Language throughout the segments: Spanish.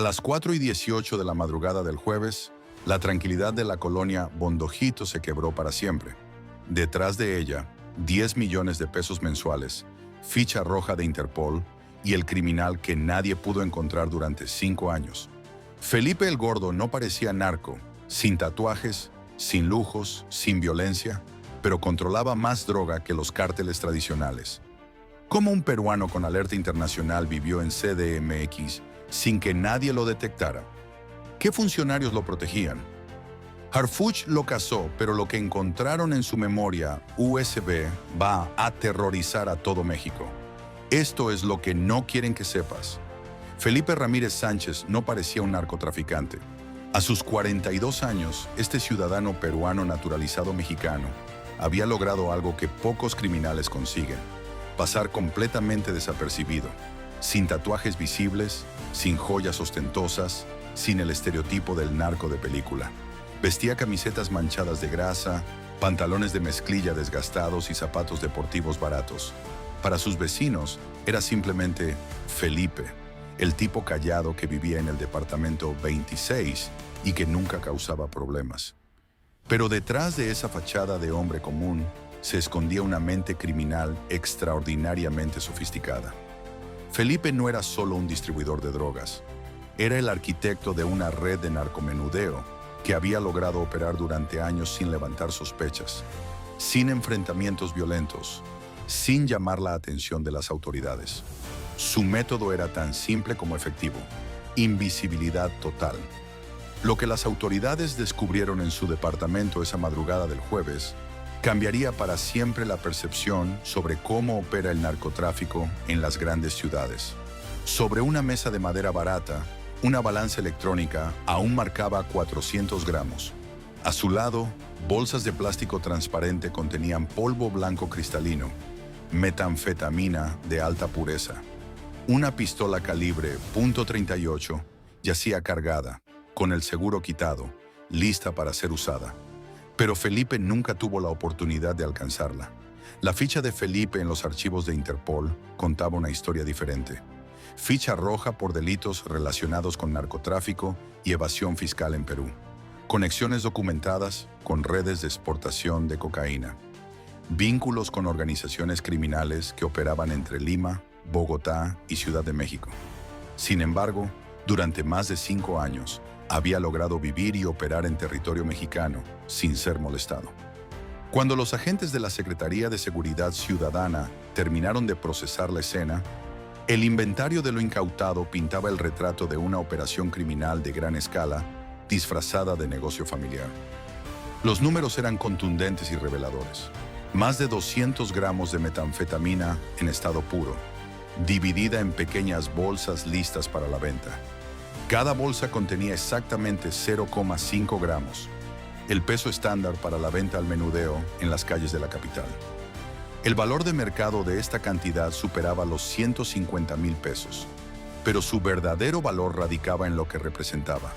A las 4:18 de la madrugada del jueves, la tranquilidad de la colonia Bondojito se quebró para siempre. Detrás de ella, 10 millones de pesos mensuales, ficha roja de Interpol y el criminal que nadie pudo encontrar durante 5 años. Felipe el Gordo no parecía narco, sin tatuajes, sin lujos, sin violencia, pero controlaba más droga que los cárteles tradicionales. ¿Cómo un peruano con alerta internacional vivió en CDMX sin que nadie lo detectara? ¿Qué funcionarios lo protegían? Harfuch lo cazó, pero lo que encontraron en su memoria USB va a aterrorizar a todo México. Esto es lo que no quieren que sepas. Felipe Ramírez Sánchez no parecía un narcotraficante. A sus 42 años, este ciudadano peruano naturalizado mexicano había logrado algo que pocos criminales consiguen: pasar completamente desapercibido, sin tatuajes visibles, sin joyas ostentosas, sin el estereotipo del narco de película. Vestía camisetas manchadas de grasa, pantalones de mezclilla desgastados y zapatos deportivos baratos. Para sus vecinos, era simplemente Felipe, el tipo callado que vivía en el departamento 26 y que nunca causaba problemas. Pero detrás de esa fachada de hombre común, se escondía una mente criminal extraordinariamente sofisticada. Felipe no era solo un distribuidor de drogas, era el arquitecto de una red de narcomenudeo que había logrado operar durante años sin levantar sospechas, sin enfrentamientos violentos, sin llamar la atención de las autoridades. Su método era tan simple como efectivo: invisibilidad total. Lo que las autoridades descubrieron en su departamento esa madrugada del jueves cambiaría para siempre la percepción sobre cómo opera el narcotráfico en las grandes ciudades. Sobre una mesa de madera barata, una balanza electrónica aún marcaba 400 gramos. A su lado, bolsas de plástico transparente contenían polvo blanco cristalino, metanfetamina de alta pureza. Una pistola calibre .38 yacía cargada, con el seguro quitado, lista para ser usada. Pero Felipe nunca tuvo la oportunidad de alcanzarla. La ficha de Felipe en los archivos de Interpol contaba una historia diferente. Ficha roja por delitos relacionados con narcotráfico y evasión fiscal en Perú. Conexiones documentadas con redes de exportación de cocaína. Vínculos con organizaciones criminales que operaban entre Lima, Bogotá y Ciudad de México. Sin embargo, durante más de 5 años, había logrado vivir y operar en territorio mexicano sin ser molestado. Cuando los agentes de la Secretaría de Seguridad Ciudadana terminaron de procesar la escena, el inventario de lo incautado pintaba el retrato de una operación criminal de gran escala disfrazada de negocio familiar. Los números eran contundentes y reveladores. Más de 200 gramos de metanfetamina en estado puro, dividida en pequeñas bolsas listas para la venta. Cada bolsa contenía exactamente 0,5 gramos, el peso estándar para la venta al menudeo en las calles de la capital. El valor de mercado de esta cantidad superaba los 150,000 pesos, pero su verdadero valor radicaba en lo que representaba: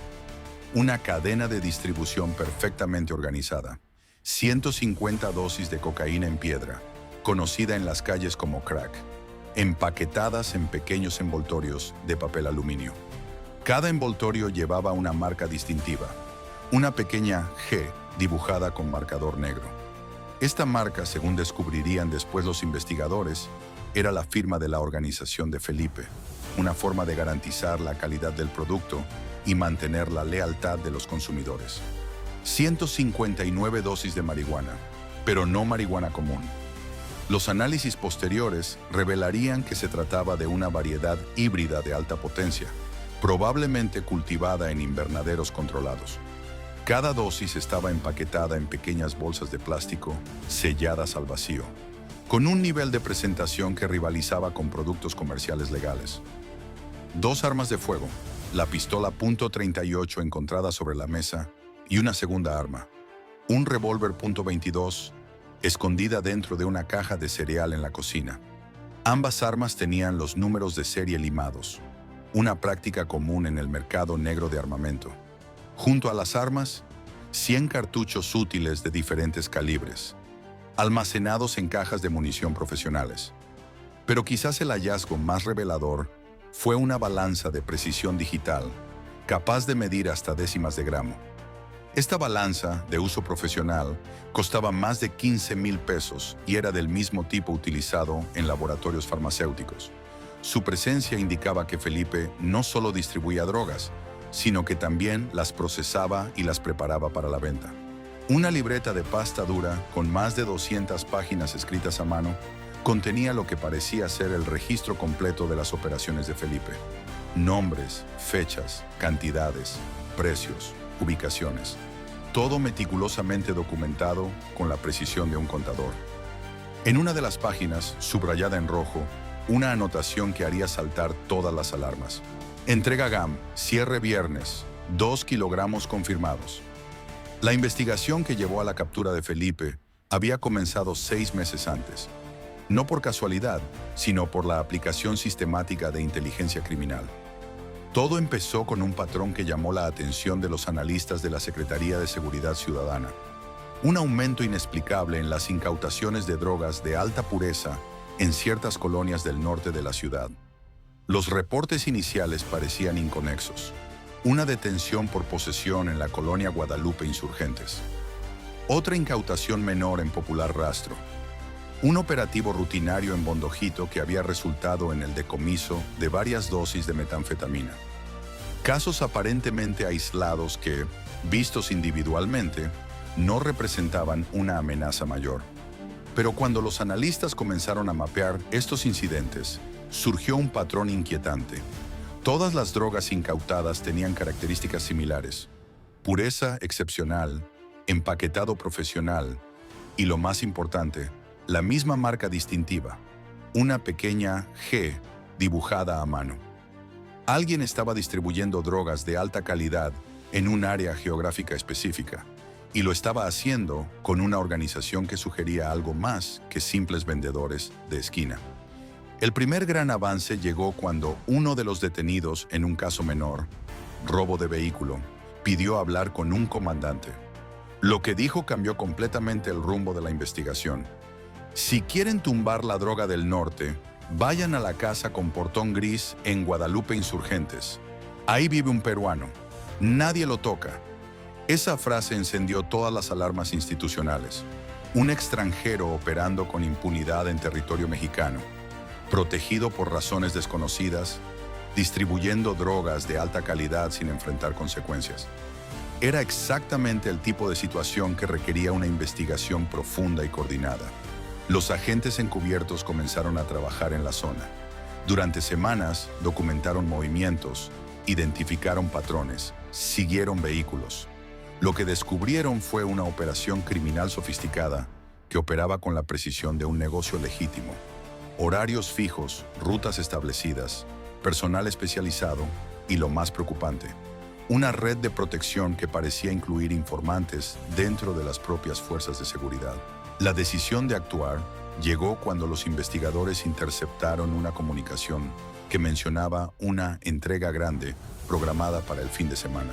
una cadena de distribución perfectamente organizada, 150 dosis de cocaína en piedra, conocida en las calles como crack, empaquetadas en pequeños envoltorios de papel aluminio. Cada envoltorio llevaba una marca distintiva, una pequeña G dibujada con marcador negro. Esta marca, según descubrirían después los investigadores, era la firma de la organización de Felipe, una forma de garantizar la calidad del producto y mantener la lealtad de los consumidores. 159 dosis de marihuana, pero no marihuana común. Los análisis posteriores revelarían que se trataba de una variedad híbrida de alta potencia, probablemente cultivada en invernaderos controlados. Cada dosis estaba empaquetada en pequeñas bolsas de plástico, selladas al vacío, con un nivel de presentación que rivalizaba con productos comerciales legales. 2 armas de fuego, la pistola .38 encontrada sobre la mesa y una segunda arma, un revólver .22, escondida dentro de una caja de cereal en la cocina. Ambas armas tenían los números de serie limados, una práctica común en el mercado negro de armamento. Junto a las armas, 100 cartuchos útiles de diferentes calibres, almacenados en cajas de munición profesionales. Pero quizás el hallazgo más revelador fue una balanza de precisión digital capaz de medir hasta décimas de gramo. Esta balanza, de uso profesional, costaba más de 15,000 pesos y era del mismo tipo utilizado en laboratorios farmacéuticos. Su presencia indicaba que Felipe no solo distribuía drogas, sino que también las procesaba y las preparaba para la venta. Una libreta de pasta dura, con más de 200 páginas escritas a mano, contenía lo que parecía ser el registro completo de las operaciones de Felipe. Nombres, fechas, cantidades, precios, ubicaciones. Todo meticulosamente documentado con la precisión de un contador. En una de las páginas, subrayada en rojo, una anotación que haría saltar todas las alarmas. Entrega GAM, cierre viernes, 2 kilogramos confirmados. La investigación que llevó a la captura de Felipe había comenzado 6 meses antes. No por casualidad, sino por la aplicación sistemática de inteligencia criminal. Todo empezó con un patrón que llamó la atención de los analistas de la Secretaría de Seguridad Ciudadana. Un aumento inexplicable en las incautaciones de drogas de alta pureza en ciertas colonias del norte de la ciudad. Los reportes iniciales parecían inconexos. Una detención por posesión en la colonia Guadalupe Insurgentes. Otra incautación menor en Popular Rastro. Un operativo rutinario en Bondojito que había resultado en el decomiso de varias dosis de metanfetamina. Casos aparentemente aislados que, vistos individualmente, no representaban una amenaza mayor. Pero cuando los analistas comenzaron a mapear estos incidentes, surgió un patrón inquietante. Todas las drogas incautadas tenían características similares: pureza excepcional, empaquetado profesional y, lo más importante, la misma marca distintiva, una pequeña G dibujada a mano. Alguien estaba distribuyendo drogas de alta calidad en un área geográfica específica, y lo estaba haciendo con una organización que sugería algo más que simples vendedores de esquina. El primer gran avance llegó cuando uno de los detenidos en un caso menor, robo de vehículo, pidió hablar con un comandante. Lo que dijo cambió completamente el rumbo de la investigación. Si quieren tumbar la droga del norte, vayan a la casa con portón gris en Guadalupe Insurgentes. Ahí vive un peruano. Nadie lo toca. Esa frase encendió todas las alarmas institucionales. Un extranjero operando con impunidad en territorio mexicano, protegido por razones desconocidas, distribuyendo drogas de alta calidad sin enfrentar consecuencias. Era exactamente el tipo de situación que requería una investigación profunda y coordinada. Los agentes encubiertos comenzaron a trabajar en la zona. Durante semanas documentaron movimientos, identificaron patrones, siguieron vehículos. Lo que descubrieron fue una operación criminal sofisticada que operaba con la precisión de un negocio legítimo. Horarios fijos, rutas establecidas, personal especializado y, lo más preocupante, una red de protección que parecía incluir informantes dentro de las propias fuerzas de seguridad. La decisión de actuar llegó cuando los investigadores interceptaron una comunicación que mencionaba una entrega grande programada para el fin de semana.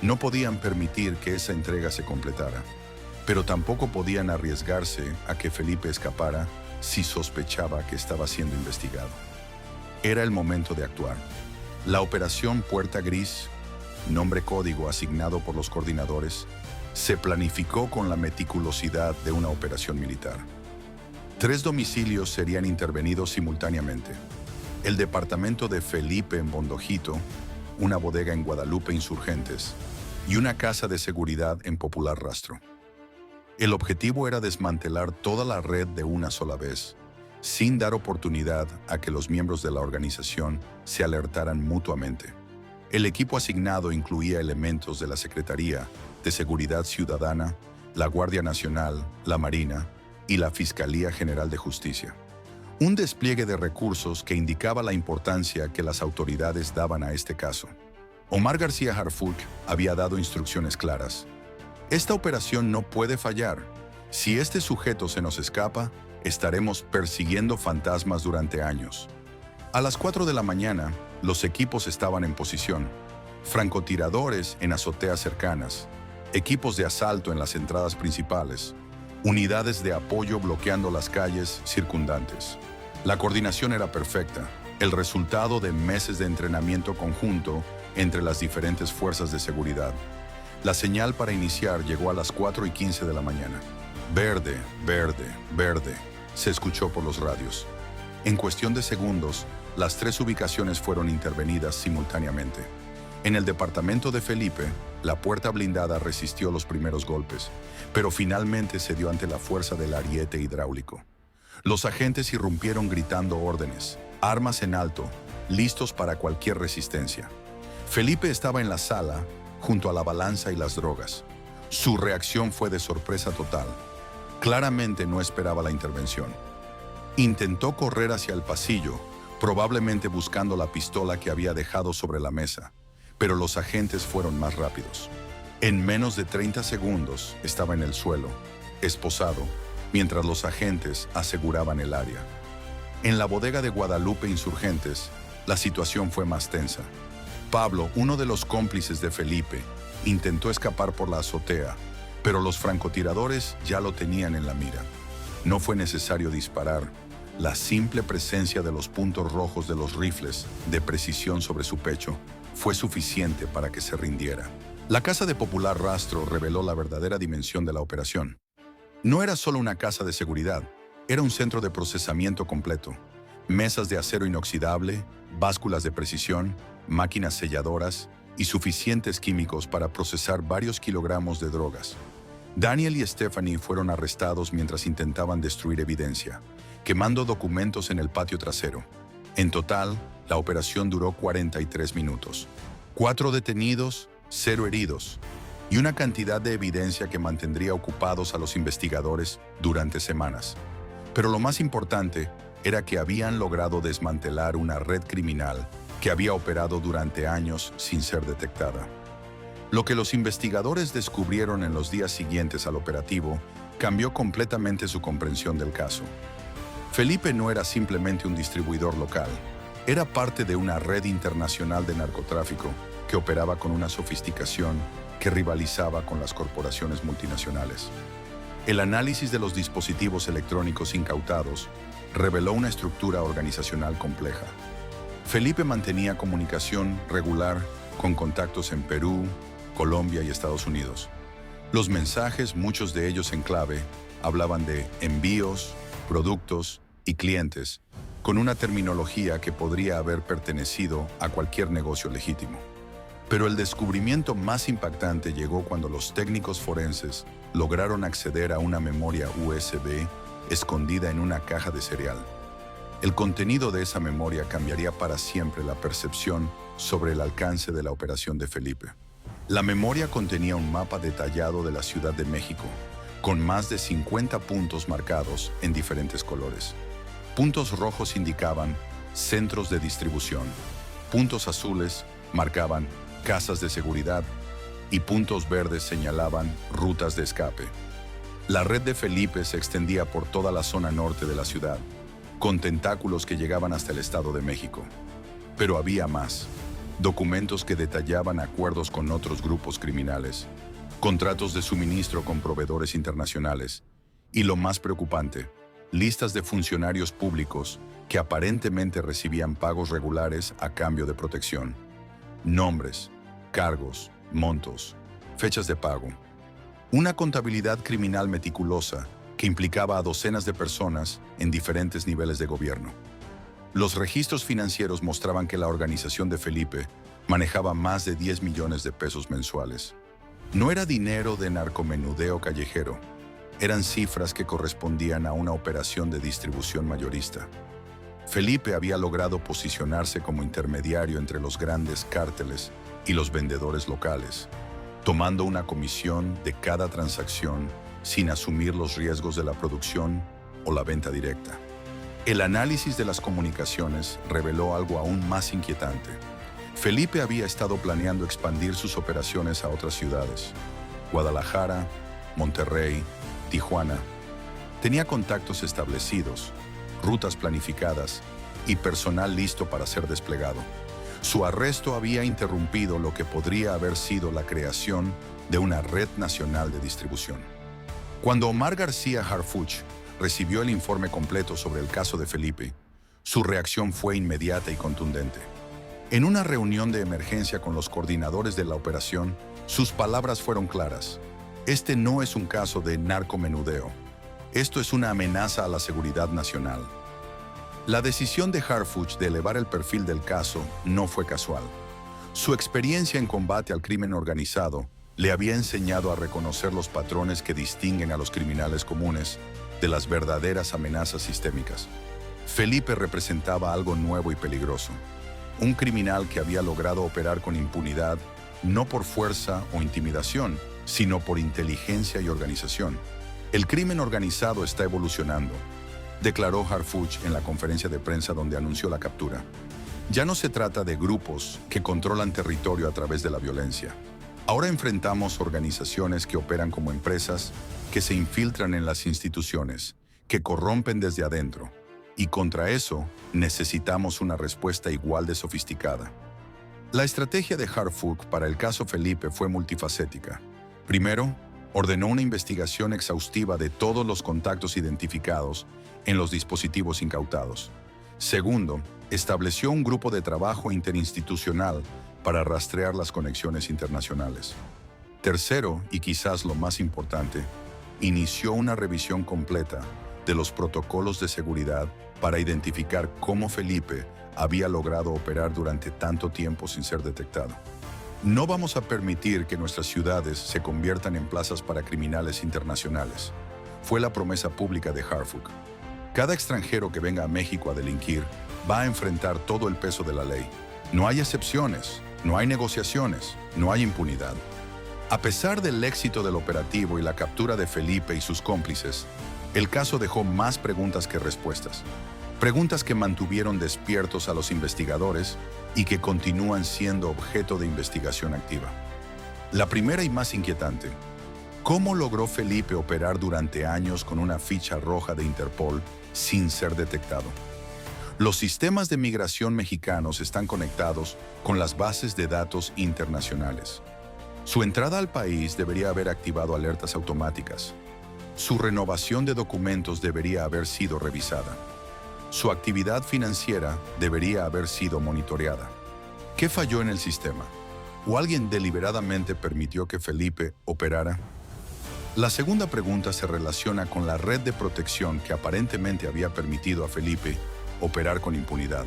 No podían permitir que esa entrega se completara, pero tampoco podían arriesgarse a que Felipe escapara si sospechaba que estaba siendo investigado. Era el momento de actuar. La operación Puerta Gris, nombre código asignado por los coordinadores, se planificó con la meticulosidad de una operación militar. 3 domicilios serían intervenidos simultáneamente: el departamento de Felipe en Bondojito, una bodega en Guadalupe Insurgentes y una casa de seguridad en Popular Rastro. El objetivo era desmantelar toda la red de una sola vez, sin dar oportunidad a que los miembros de la organización se alertaran mutuamente. El equipo asignado incluía elementos de la Secretaría de Seguridad Ciudadana, la Guardia Nacional, la Marina y la Fiscalía General de Justicia. Un despliegue de recursos que indicaba la importancia que las autoridades daban a este caso. Omar García Harfuch había dado instrucciones claras. Esta operación no puede fallar. Si este sujeto se nos escapa, estaremos persiguiendo fantasmas durante años. A las 4 de la mañana, los equipos estaban en posición. Francotiradores en azoteas cercanas, equipos de asalto en las entradas principales, unidades de apoyo bloqueando las calles circundantes. La coordinación era perfecta, el resultado de meses de entrenamiento conjunto entre las diferentes fuerzas de seguridad. La señal para iniciar llegó a las 4:15 de la mañana. Verde, verde, verde, se escuchó por los radios. En cuestión de segundos, las 3 ubicaciones fueron intervenidas simultáneamente. En el departamento de Felipe, la puerta blindada resistió los primeros golpes, pero finalmente cedió ante la fuerza del ariete hidráulico. Los agentes irrumpieron gritando órdenes, armas en alto, listos para cualquier resistencia. Felipe estaba en la sala, junto a la balanza y las drogas. Su reacción fue de sorpresa total. Claramente no esperaba la intervención. Intentó correr hacia el pasillo, probablemente buscando la pistola que había dejado sobre la mesa, pero los agentes fueron más rápidos. En menos de 30 segundos estaba en el suelo, esposado, mientras los agentes aseguraban el área. En la bodega de Guadalupe Insurgentes, la situación fue más tensa. Pablo, uno de los cómplices de Felipe, intentó escapar por la azotea, pero los francotiradores ya lo tenían en la mira. No fue necesario disparar. La simple presencia de los puntos rojos de los rifles de precisión sobre su pecho fue suficiente para que se rindiera. La casa de Popular Rastro reveló la verdadera dimensión de la operación. No era solo una casa de seguridad, era un centro de procesamiento completo. Mesas de acero inoxidable, básculas de precisión, máquinas selladoras y suficientes químicos para procesar varios kilogramos de drogas. Daniel y Stephanie fueron arrestados mientras intentaban destruir evidencia, quemando documentos en el patio trasero. En total, la operación duró 43 minutos. 4 detenidos, 0 heridos, y una cantidad de evidencia que mantendría ocupados a los investigadores durante semanas. Pero lo más importante era que habían logrado desmantelar una red criminal que había operado durante años sin ser detectada. Lo que los investigadores descubrieron en los días siguientes al operativo cambió completamente su comprensión del caso. Felipe no era simplemente un distribuidor local, era parte de una red internacional de narcotráfico que operaba con una sofisticación que rivalizaba con las corporaciones multinacionales. El análisis de los dispositivos electrónicos incautados reveló una estructura organizacional compleja. Felipe mantenía comunicación regular con contactos en Perú, Colombia y Estados Unidos. Los mensajes, muchos de ellos en clave, hablaban de envíos, productos y clientes, con una terminología que podría haber pertenecido a cualquier negocio legítimo. Pero el descubrimiento más impactante llegó cuando los técnicos forenses lograron acceder a una memoria USB escondida en una caja de cereal. El contenido de esa memoria cambiaría para siempre la percepción sobre el alcance de la operación de Felipe. La memoria contenía un mapa detallado de la Ciudad de México, con más de 50 puntos marcados en diferentes colores. Puntos rojos indicaban centros de distribución, puntos azules marcaban casas de seguridad y puntos verdes señalaban rutas de escape. La red de Felipe se extendía por toda la zona norte de la ciudad, con tentáculos que llegaban hasta el Estado de México. Pero había más. Documentos que detallaban acuerdos con otros grupos criminales, contratos de suministro con proveedores internacionales y, lo más preocupante, listas de funcionarios públicos que aparentemente recibían pagos regulares a cambio de protección. Nombres, cargos, montos, fechas de pago. Una contabilidad criminal meticulosa que implicaba a docenas de personas en diferentes niveles de gobierno. Los registros financieros mostraban que la organización de Felipe manejaba más de 10 millones de pesos mensuales. No era dinero de narcomenudeo callejero, eran cifras que correspondían a una operación de distribución mayorista. Felipe había logrado posicionarse como intermediario entre los grandes cárteles y los vendedores locales, tomando una comisión de cada transacción sin asumir los riesgos de la producción o la venta directa. El análisis de las comunicaciones reveló algo aún más inquietante. Felipe había estado planeando expandir sus operaciones a otras ciudades: Guadalajara, Monterrey, Tijuana. Tenía contactos establecidos, rutas planificadas y personal listo para ser desplegado. Su arresto había interrumpido lo que podría haber sido la creación de una red nacional de distribución. Cuando Omar García Harfuch recibió el informe completo sobre el caso de Felipe, su reacción fue inmediata y contundente. En una reunión de emergencia con los coordinadores de la operación, sus palabras fueron claras. Este no es un caso de narcomenudeo. Esto es una amenaza a la seguridad nacional. La decisión de Harfuch de elevar el perfil del caso no fue casual. Su experiencia en combate al crimen organizado le había enseñado a reconocer los patrones que distinguen a los criminales comunes de las verdaderas amenazas sistémicas. Felipe representaba algo nuevo y peligroso. Un criminal que había logrado operar con impunidad, no por fuerza o intimidación, sino por inteligencia y organización. El crimen organizado está evolucionando, declaró Harfuch en la conferencia de prensa donde anunció la captura. Ya no se trata de grupos que controlan territorio a través de la violencia. Ahora enfrentamos organizaciones que operan como empresas, que se infiltran en las instituciones, que corrompen desde adentro. Y contra eso necesitamos una respuesta igual de sofisticada. La estrategia de Harfuch para el caso Felipe fue multifacética. Primero, ordenó una investigación exhaustiva de todos los contactos identificados en los dispositivos incautados. Segundo, estableció un grupo de trabajo interinstitucional para rastrear las conexiones internacionales. Tercero, y quizás lo más importante, inició una revisión completa de los protocolos de seguridad para identificar cómo Felipe había logrado operar durante tanto tiempo sin ser detectado. No vamos a permitir que nuestras ciudades se conviertan en plazas para criminales internacionales. Fue la promesa pública de Harfuch. Cada extranjero que venga a México a delinquir va a enfrentar todo el peso de la ley. No hay excepciones, no hay negociaciones, no hay impunidad. A pesar del éxito del operativo y la captura de Felipe y sus cómplices, el caso dejó más preguntas que respuestas. Preguntas que mantuvieron despiertos a los investigadores y que continúan siendo objeto de investigación activa. La primera y más inquietante: ¿cómo logró Felipe operar durante años con una ficha roja de Interpol sin ser detectado? Los sistemas de migración mexicanos están conectados con las bases de datos internacionales. Su entrada al país debería haber activado alertas automáticas. Su renovación de documentos debería haber sido revisada. Su actividad financiera debería haber sido monitoreada. ¿Qué falló en el sistema? ¿O alguien deliberadamente permitió que Felipe operara? La segunda pregunta se relaciona con la red de protección que aparentemente había permitido a Felipe operar con impunidad.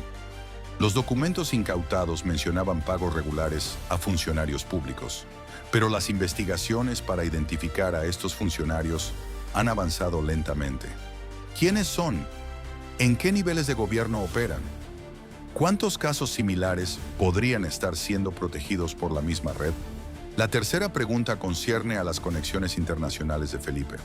Los documentos incautados mencionaban pagos regulares a funcionarios públicos, pero las investigaciones para identificar a estos funcionarios han avanzado lentamente. ¿Quiénes son? ¿En qué niveles de gobierno operan? ¿Cuántos casos similares podrían estar siendo protegidos por la misma red? La tercera pregunta concierne a las conexiones internacionales de Felipe.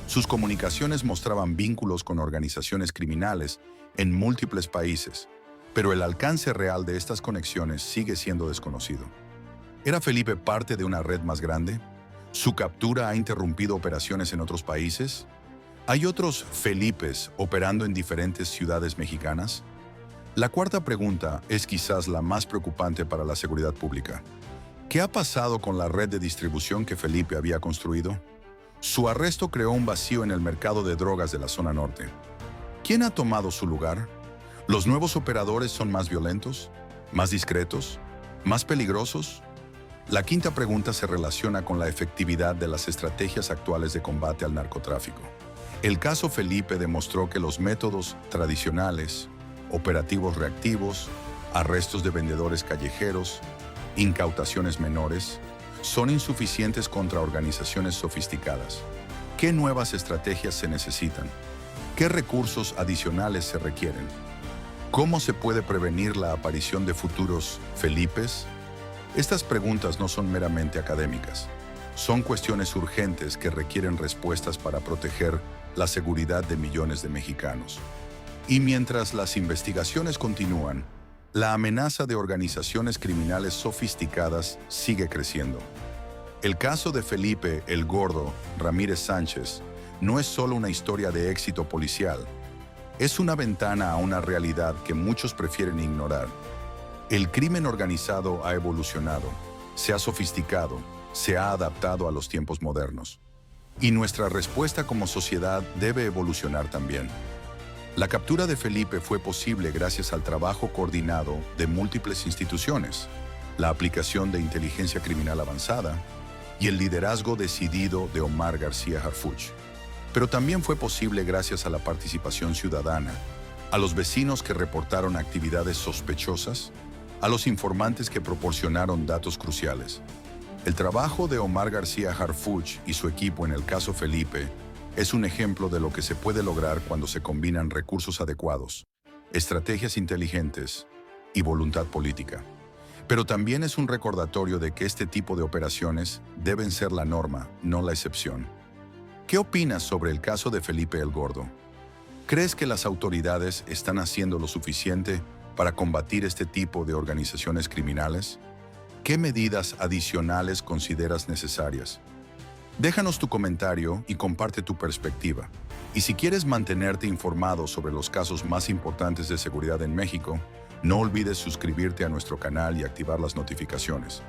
Sus comunicaciones mostraban vínculos con organizaciones criminales en múltiples países, pero el alcance real de estas conexiones sigue siendo desconocido. ¿Era Felipe parte de una red más grande? ¿Su captura ha interrumpido operaciones en otros países? ¿Hay otros Felipes operando en diferentes ciudades mexicanas? La cuarta pregunta es quizás la más preocupante para la seguridad pública. ¿Qué ha pasado con la red de distribución que Felipe había construido? Su arresto creó un vacío en el mercado de drogas de la zona norte. ¿Quién ha tomado su lugar? ¿Los nuevos operadores son más violentos, más discretos, más peligrosos? La quinta pregunta se relaciona con la efectividad de las estrategias actuales de combate al narcotráfico. El caso Felipe demostró que los métodos tradicionales, operativos reactivos, arrestos de vendedores callejeros, incautaciones menores, son insuficientes contra organizaciones sofisticadas. ¿Qué nuevas estrategias se necesitan? ¿Qué recursos adicionales se requieren? ¿Cómo se puede prevenir la aparición de futuros Felipes? Estas preguntas no son meramente académicas. Son cuestiones urgentes que requieren respuestas para proteger la seguridad de millones de mexicanos. Y mientras las investigaciones continúan, la amenaza de organizaciones criminales sofisticadas sigue creciendo. El caso de Felipe el Gordo Ramírez Sánchez no es solo una historia de éxito policial, es una ventana a una realidad que muchos prefieren ignorar. El crimen organizado ha evolucionado, se ha sofisticado, se ha adaptado a los tiempos modernos. Y nuestra respuesta como sociedad debe evolucionar también. La captura de Felipe fue posible gracias al trabajo coordinado de múltiples instituciones, la aplicación de inteligencia criminal avanzada y el liderazgo decidido de Omar García Harfuch. Pero también fue posible gracias a la participación ciudadana, a los vecinos que reportaron actividades sospechosas, a los informantes que proporcionaron datos cruciales. El trabajo de Omar García Harfuch y su equipo en el caso Felipe es un ejemplo de lo que se puede lograr cuando se combinan recursos adecuados, estrategias inteligentes y voluntad política. Pero también es un recordatorio de que este tipo de operaciones deben ser la norma, no la excepción. ¿Qué opinas sobre el caso de Felipe el Gordo? ¿Crees que las autoridades están haciendo lo suficiente para combatir este tipo de organizaciones criminales? ¿Qué medidas adicionales consideras necesarias? Déjanos tu comentario y comparte tu perspectiva. Y si quieres mantenerte informado sobre los casos más importantes de seguridad en México, no olvides suscribirte a nuestro canal y activar las notificaciones.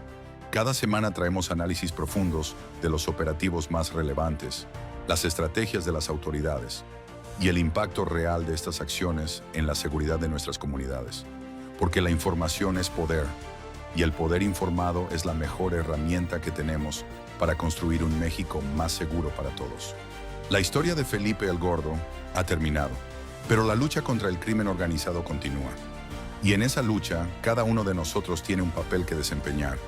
Cada semana traemos análisis profundos de los operativos más relevantes, las estrategias de las autoridades y el impacto real de estas acciones en la seguridad de nuestras comunidades. Porque la información es poder, y el poder informado es la mejor herramienta que tenemos para construir un México más seguro para todos. La historia de Felipe el Gordo ha terminado, pero la lucha contra el crimen organizado continúa. Y en esa lucha, cada uno de nosotros tiene un papel que desempeñar.